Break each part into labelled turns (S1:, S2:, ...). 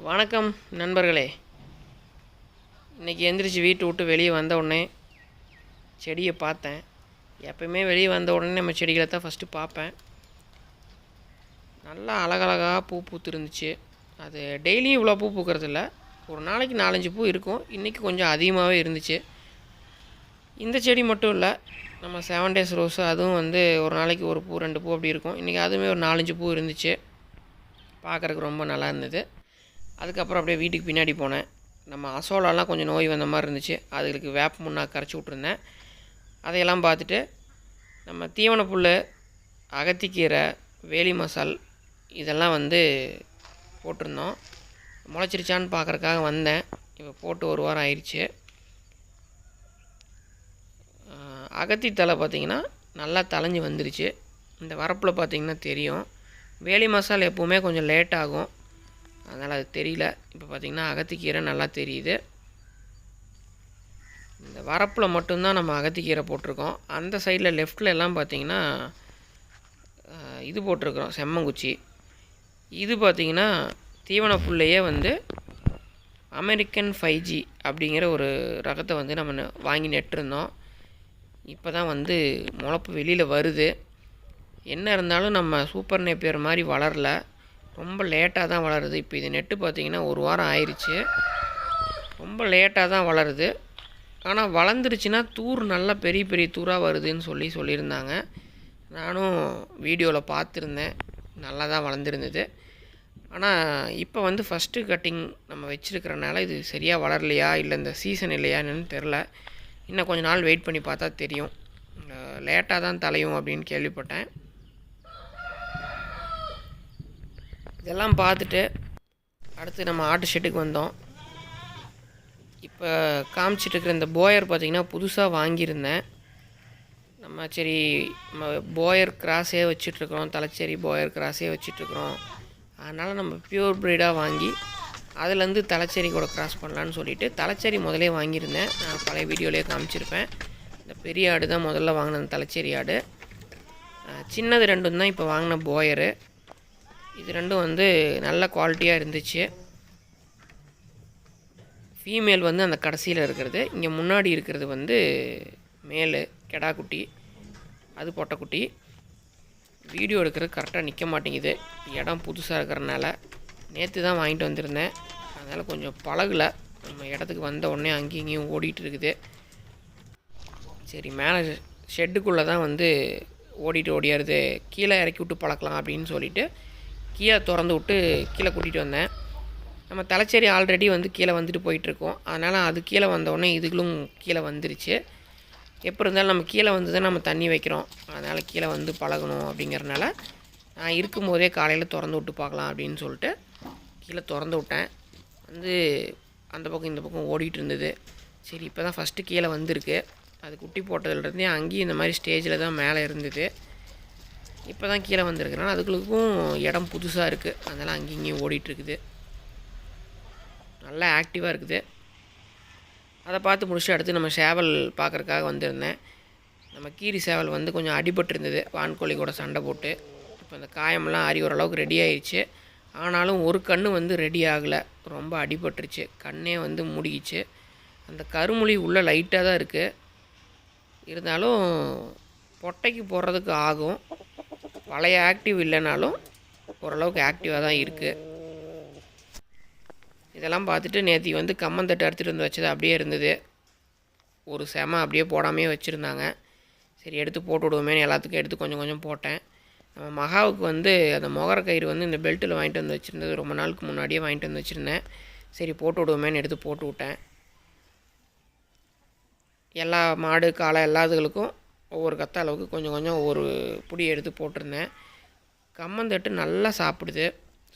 S1: வணக்கம் நண்பர்களே. இன்றைக்கி எந்திரிச்சு வீட்டை விட்டு வெளியே வந்த உடனே செடியை பார்த்தேன். எப்போயுமே வெளியே வந்த உடனே நம்ம செடிகளை தான் ஃபஸ்ட்டு பார்ப்பேன். நல்லா அழகழகாக பூ பூத்து இருந்துச்சு. அது டெய்லியும் இவ்வளோ பூ பூக்கிறதில்ல, ஒரு நாளைக்கு 4-5 பூ இருக்கும். இன்றைக்கி கொஞ்சம் அதிகமாகவே இருந்துச்சு. இந்த செடி மட்டும் இல்லை, நம்ம 7 days ரோஸு, அதுவும் ஒரு நாளைக்கு ஒரு பூ 2 பூ அப்படி இருக்கும். இன்றைக்கி அதுவுமே ஒரு 4-5 பூ இருந்துச்சு. பார்க்குறதுக்கு ரொம்ப நல்லா இருந்தது. அதுக்கப்புறம் அப்படியே வீட்டுக்கு பின்னாடி போனேன். நம்ம அசோலாலாம் கொஞ்சம் நோய் வந்த மாதிரி இருந்துச்சு, அதுக்கு வேப்ப முன்னாக கரைச்சி விட்ருந்தேன். அதையெல்லாம் பார்த்துட்டு நம்ம தீவன புல், அகத்திக்கீரை, வேலி மசால் இதெல்லாம் போட்டிருந்தோம். முளைச்சிருச்சான்னு பார்க்குறக்காக வந்தேன். இப்போ போட்டு 1 வாரம் ஆயிடுச்சு. அகத்தி தலை பார்த்திங்கன்னா நல்லா தளைஞ்சி வந்துருச்சு. இந்த வரப்பில் பார்த்திங்கன்னா தெரியும். வேலி மசால் எப்போவுமே கொஞ்சம் லேட் ஆகும், அதனால் அது தெரியல. இப்போ பார்த்திங்கன்னா அகத்திக்கீரை நல்லா தெரியுது. இந்த வரப்பில் மட்டும்தான் நம்ம அகத்திக்கீரை போட்டிருக்கோம். அந்த சைடில் லெஃப்டில் எல்லாம் பார்த்திங்கன்னா இது போட்டிருக்கிறோம், செம்மங்குச்சி. இது பார்த்திங்கன்னா தீவன புல்லையே அமெரிக்கன் 5G அப்படிங்கிற ஒரு ரகத்தை நம்ம வாங்கி நட்டுருந்தோம். இப்போ தான் முளைப்பு வெளியில் வருது. என்ன இருந்தாலும் நம்ம சூப்பர் நேப்பியர் மாதிரி வளரல, ரொம்ப லேட்டாக தான் வளருது. இப்போ இது நெட்டு பார்த்திங்கன்னா 1 வாரம் ஆயிடுச்சு. ரொம்ப லேட்டாக தான் வளருது. ஆனால் வளர்ந்துருச்சுன்னா தூர் நல்லா பெரிய பெரிய தூராக வருதுன்னு சொல்லியிருந்தாங்க. நானும் வீடியோவில் பார்த்துருந்தேன், நல்லா தான் வளர்ந்துருந்தது. ஆனால் இப்போ ஃபஸ்ட்டு கட்டிங் நம்ம வச்சுருக்கிறனால இது சரியாக வளரலையா இல்லை இந்த சீசன் இல்லையான்னு தெரில. இன்னும் கொஞ்சம் நாள் வெயிட் பண்ணி பார்த்தா தெரியும். லேட்டாக தான் தலையும் அப்படின்னு கேள்விப்பட்டேன். இதெல்லாம் பார்த்துட்டு அடுத்து நம்ம ஆட்டு ஷெட்டுக்கு வந்தோம். இப்போ காமிச்சிட்ருக்கிற இந்த போயர் பார்த்திங்கன்னா புதுசாக வாங்கியிருந்தேன். நம்ம சரி நம்ம போயர் கிராஸே வச்சிட்ருக்குறோம், தலைச்சேரி போயர் கிராஸே வச்சிட்ருக்குறோம். அதனால் நம்ம ப்யூர் ப்ரீடாக வாங்கி அதுலேருந்து தலைச்சேரி கூட கிராஸ் பண்ணலான்னு சொல்லிவிட்டு தலைச்சேரி முதலே வாங்கியிருந்தேன். நான் பழைய வீடியோலேயே காமிச்சிருப்பேன். இந்த பெரிய ஆடு தான் முதல்ல வாங்கின தலைச்சேரி ஆடு. சின்னது 2 தான் இப்போ வாங்கின போயரு. இது 2 நல்ல குவாலிட்டியாக இருந்துச்சு. ஃபீமேல் அந்த கடைசியில் இருக்கிறது, இங்கே முன்னாடி இருக்கிறது மேலு கெடாக்குட்டி, அது பொட்டைக்குட்டி. வீடியோ எடுக்கிறது கரெக்டாக நிற்க மாட்டேங்குது, இடம் புதுசாக இருக்கிறனால. நேற்று தான் வாங்கிட்டு வந்திருந்தேன், அதனால் கொஞ்சம் பழகலை. நம்ம இடத்துக்கு வந்த உடனே அங்கேயும் இங்கேயும் ஓடிட்டு இருக்குது. சரி, மேலே ஷெட்டுக்குள்ளே தான் ஓடியாருது, கீழே இறக்கி விட்டு பழக்கலாம் அப்படின்னு சொல்லிவிட்டு கீழே திறந்து விட்டு கீழே கூட்டிகிட்டு வந்தேன். நம்ம தலைச்சேரி ஆல்ரெடி கீழே போயிட்டுருக்கோம். அதனால் அது கீழே வந்தோடனே இதுகளும் கீழே வந்துருச்சு. எப்போ இருந்தாலும் நம்ம கீழே தான் நம்ம தண்ணி வைக்கிறோம், அதனால் கீழே பழகணும் அப்படிங்கிறனால நான் இருக்கும்போதே காலையில் திறந்து விட்டு பார்க்கலாம் அப்படின்னு சொல்லிட்டு கீழே திறந்து விட்டேன். அந்த பக்கம் இந்த பக்கம் ஓடிட்டு இருந்தது. சரி, இப்போ தான் ஃபஸ்ட்டு கீழே வந்திருக்கு. அது குட்டி போட்டதுலேருந்தே அங்கேயும் இந்த மாதிரி ஸ்டேஜில் தான் மேலே இருந்தது. இப்போ தான் கீழே வந்திருக்கிறனால அதுகளுக்கும் இடம் புதுசாக இருக்குது, அதனால் அங்கேயும் இங்கேயும் ஓடிட்டுருக்குது. நல்லா ஆக்டிவாக இருக்குது. அதை பார்த்து முடிச்சுட்டு அடுத்து நம்ம சேவல் பார்க்குறக்காக வந்திருந்தேன். நம்ம கீரி சேவல் கொஞ்சம் அடிபட்டிருந்தது, வான்கோழி கூட சண்டை போட்டு. இப்போ அந்த காயமெல்லாம் ஆறி ஓரளவுக்கு ரெடி ஆயிடுச்சு. ஆனாலும் ஒரு கண்ணு ரெடி ஆகலை, ரொம்ப அடிபட்டுருச்சு. கண்ணே மூடிக்கிச்சு. அந்த கருமொழி உள்ளே லைட்டாக தான் இருக்குது, இருந்தாலும் பொட்டைக்கு போடுறதுக்கு ஆகும். பழைய ஆக்டிவ் இல்லைனாலும் ஓரளவுக்கு ஆக்டிவாக தான் இருக்குது. இதெல்லாம் பார்த்துட்டு நேற்று கம்மந்தட்டு அறுத்துட்டு வச்சது அப்படியே இருந்தது. ஒரு செம அப்படியே போடாமையே வச்சுருந்தாங்க. சரி, எடுத்து போட்டு விடுவோமேனு எல்லாத்துக்கும் எடுத்து கொஞ்சம் கொஞ்சம் போட்டேன். நம்ம மகாவுக்கு அந்த முகர கயிறு இந்த பெல்ட்டில் வாங்கிட்டு வச்சுருந்தது, ரொம்ப நாளுக்கு முன்னாடியே வாங்கிட்டு வச்சுருந்தேன். சரி, போட்டு விடுவோமேனு எடுத்து போட்டு விட்டேன். எல்லா மாடு காளை எல்லாத்துகளுக்கும் ஒவ்வொரு கத்த அளவுக்கு கொஞ்சம் கொஞ்சம் ஒவ்வொரு புடி எடுத்து போட்டிருந்தேன். கம்மந்தட்டு நல்லா சாப்பிடுது.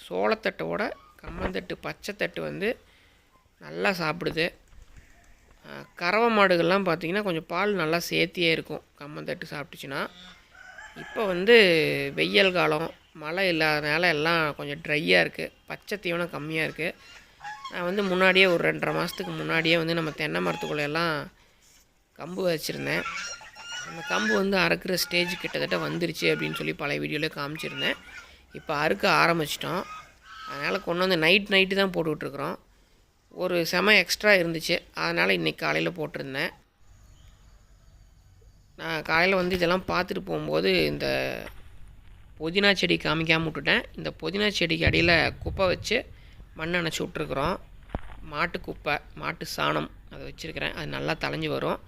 S1: சோளத்தட்டோட கம்மந்தட்டு பச்சைத்தட்டு நல்லா சாப்பிடுது. கறவை மாடுகள்லாம் பார்த்திங்கன்னா கொஞ்சம் பால் நல்லா சேர்த்தியே இருக்கும் கம்மந்தட்டு சாப்பிட்டுச்சுன்னா. இப்போ வெயில் காலம், மழை இல்லாதனால எல்லாம் கொஞ்சம் ட்ரையாக இருக்குது, பச்சை தீவனம் கம்மியாக இருக்குது. நான் முன்னாடியே ஒரு 2.5 மாதத்துக்கு முன்னாடியே நம்ம தென்னை மரத்துக்குள்ளெல்லாம் கம்பு வச்சுருந்தேன். அந்த கம்பு அறுக்கிற ஸ்டேஜ் கிட்டத்தட்ட வந்துருச்சு அப்படின்னு சொல்லி பழைய வீடியோவில் காமிச்சிருந்தேன். இப்போ அறுக்க ஆரம்பிச்சிட்டோம். அதனால் கொண்டு வந்து நைட்டு தான் போட்டுக்கிட்டுருக்குறோம். ஒரு செம எக்ஸ்ட்ரா இருந்துச்சு, அதனால் இன்றைக்கி காலையில் போட்டிருந்தேன். நான் காலையில் வந்து இதெல்லாம் பார்த்துட்டு போகும்போது இந்த புதினா செடி காமிக்காமல் விட்டுட்டேன். இந்த புதினா செடிக்கு அடியில் குப்பை வச்சு மண் அணைச்சி விட்ருக்குறோம். மாட்டு குப்பை, மாட்டு சாணம் அதை வச்சுருக்கிறேன். அது நல்லா தளைஞ்சு வரும்.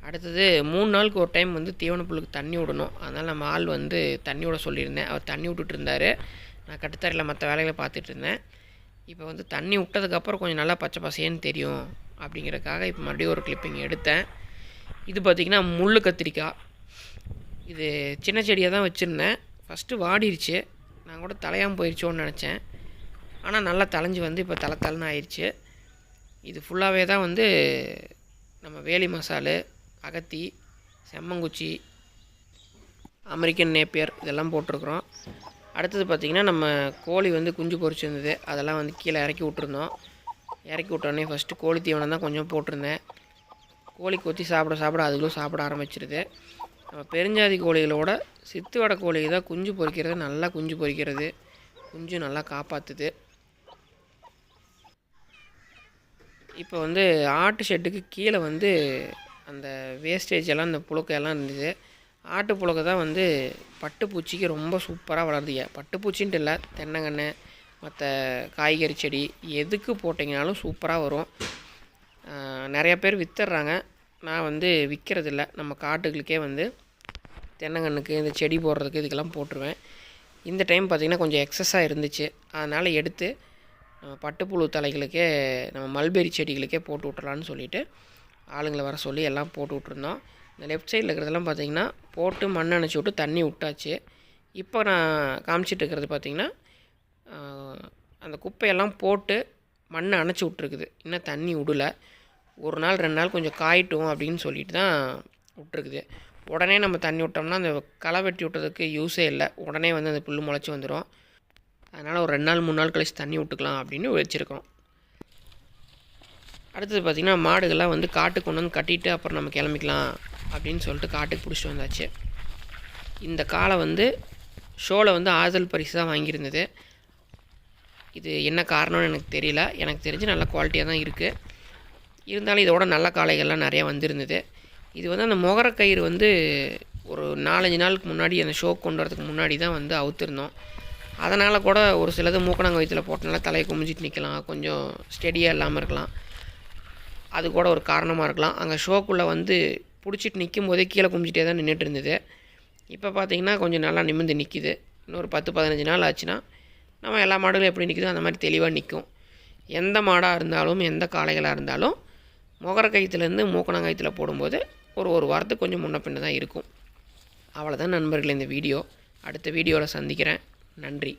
S1: அடுத்தது 3 நாளுக்கு ஒரு டைம் வந்து தீவன புல்லுக்கு தண்ணி விடணும். அதனால் நம்ம ஆள் வந்து தண்ணி விட சொல்லியிருந்தேன். அவர் தண்ணி விட்டுட்டு இருந்தார். நான் கட்டுத்தரையில் மற்ற வேலைகளை பார்த்துட்டு இருந்தேன். இப்போ வந்து தண்ணி விட்டதுக்கப்புறம் கொஞ்சம் நல்லா பச்சை பசேன்னு தெரியும் அப்படிங்கிறதுக்காக இப்போ மறுபடியும் ஒரு கிளிப்பிங் எடுத்தேன். இது பார்த்திங்கன்னா முள் கத்திரிக்காய். இது சின்ன செடியாக தான் வச்சுருந்தேன். ஃபஸ்ட்டு வாடிடுச்சு. நான் கூட தலையாமல் போயிடுச்சோன்னு நினச்சேன். ஆனால் நல்லா தளைஞ்சு வந்து இப்போ தலைன்னு ஆயிடுச்சு. இது ஃபுல்லாகவே தான் வந்து நம்ம வேலி மசாலு, அகத்தி, செம்மங்குச்சி, அமெரிக்கன் நேப்பியர் இதெல்லாம் போட்டிருக்குறோம். அடுத்தது பார்த்திங்கன்னா நம்ம கோழி வந்து குஞ்சு பொரிச்சிருந்தது, அதெல்லாம் வந்து கீழே இறக்கி விட்ருந்தோம். இறக்கி விட்டோடனே ஃபஸ்ட்டு கோழி தீவனம் தான் கொஞ்சம் போட்டிருந்தேன். கோழி கொத்தி சாப்பிட அதுகளும் சாப்பிட ஆரம்பிச்சிருது. நம்ம பெருஞ்சாதி கோழிகளோட சித்து வடை கோழி தான் குஞ்சு பொரிக்கிறது, நல்லா குஞ்சு பொரிக்கிறது, குஞ்சு நல்லா காப்பாற்றுது. இப்போ வந்து ஆட்டு ஷெட்டுக்கு கீழே வந்து அந்த வேஸ்டேஜ் எல்லாம் இந்த புழுக்கையெல்லாம் இருந்தது. ஆட்டு புழுக்கை தான் வந்து பட்டுப்பூச்சிக்கு ரொம்ப சூப்பராக வளருதுங்க. பட்டுப்பூச்சின்ட்டு இல்லை, தென்னங்கன்று மற்ற காய்கறி செடி எதுக்கு போட்டிங்கனாலும் சூப்பராக வரும். நிறையா பேர் விற்றுறாங்க. நான் வந்து விற்கிறதில்ல. நம்ம காட்டுகளுக்கே வந்து தென்னங்கன்றுக்கு இந்த செடி போடுறதுக்கு இதுக்கெல்லாம் போட்டுருவேன். இந்த டைம் பார்த்திங்கன்னா கொஞ்சம் எக்ஸஸாக இருந்துச்சு. அதனால் எடுத்து நம்ம பட்டுப்புழு தலைகளுக்கே நம்ம மல்பெரி செடிகளுக்கே போட்டு விட்றலான்னு சொல்லிவிட்டு ஆளுங்களை வர சொல்லி எல்லாம் போட்டு விட்ருந்தோம். இந்த லெஃப்ட் சைடில் இருக்கிறதெல்லாம் பார்த்திங்கன்னா போட்டு மண் அணைச்சி விட்டு தண்ணி விட்டாச்சு. இப்போ நான் காமிச்சிட்டு இருக்கிறது பார்த்திங்கன்னா அந்த குப்பையெல்லாம் போட்டு மண்ணை அணைச்சி விட்ருக்குது. இன்னும் தண்ணி விடலை. 1 நாள் 2 நாள் கொஞ்சம் காயட்டும் அப்படின்னு சொல்லிட்டு தான் விட்ருக்குது. உடனே நம்ம தண்ணி விட்டோம்னா அந்த களை வெட்டி விட்டதுக்கு யூஸே இல்லை. உடனே வந்து அந்த புல் முளைச்சி வந்துடும். அதனால் ஒரு 2 நாள் 3 நாள் கழிச்சு தண்ணி விட்டுக்கலாம் அப்படின்னு வச்சுருக்கோம். அடுத்தது பார்த்திங்கன்னா மாடுகள்லாம் வந்து காட்டுக்கு கொண்டு வந்து கட்டிட்டு அப்புறம் நம்ம கிளம்பிக்கலாம் அப்படின்னு சொல்லிட்டு காட்டுக்கு பிடிச்சிட்டு வந்தாச்சு. இந்த காளை வந்து ஷோவில் வந்து ஆறுதல் பரிசு தான் வாங்கியிருந்தது. இது என்ன காரணம்னு எனக்கு தெரியல. எனக்கு தெரிஞ்சு நல்ல குவாலிட்டியாக தான் இருக்குது. இருந்தாலும் இதோட நல்ல காளைகள்லாம் நிறையா வந்திருந்தது. இது வந்து அந்த முகரக்கயிறு வந்து ஒரு 4-5 நாளுக்கு முன்னாடி அந்த ஷோ கொண்டு வரதுக்கு முன்னாடி தான் வந்து அவுத்திருந்தோம். அதனால் கூட ஒரு சிலது மூக்கணாங்க வயிற்றில் போட்டனால தலையை குமிஞ்சிட்டு நிற்கலாம், கொஞ்சம் ஸ்டெடியாக இல்லாமல் இருக்கலாம். அது கூட ஒரு காரணமாக இருக்கலாம். அங்கே ஷோக்குள்ளே வந்து பிடிச்சிட்டு நிற்கும் போதே கீழே குமிஞ்சிட்டே தான் நின்றுட்டு இருந்தது. இப்போ பார்த்திங்கன்னா கொஞ்சம் நல்லா நிமிர்ந்து நிற்கிது. இன்னொரு 10-15 நாள் ஆச்சுன்னா நம்ம எல்லா மாடுகளும் எப்படி நிற்கிதோ அந்த மாதிரி தெளிவாக நிற்கும். எந்த மாடாக இருந்தாலும் எந்த காளைகளாக இருந்தாலும் முகர கயிற்றுலேருந்து மூக்கணாங்கயத்தில் போடும்போது ஒரு வாரத்துக்கு கொஞ்சம் முன்ன பின்ன தான் இருக்கும். அவ்வளோதான் நண்பர்களே இந்த வீடியோ. அடுத்த வீடியோவில் சந்திக்கிறேன். நன்றி.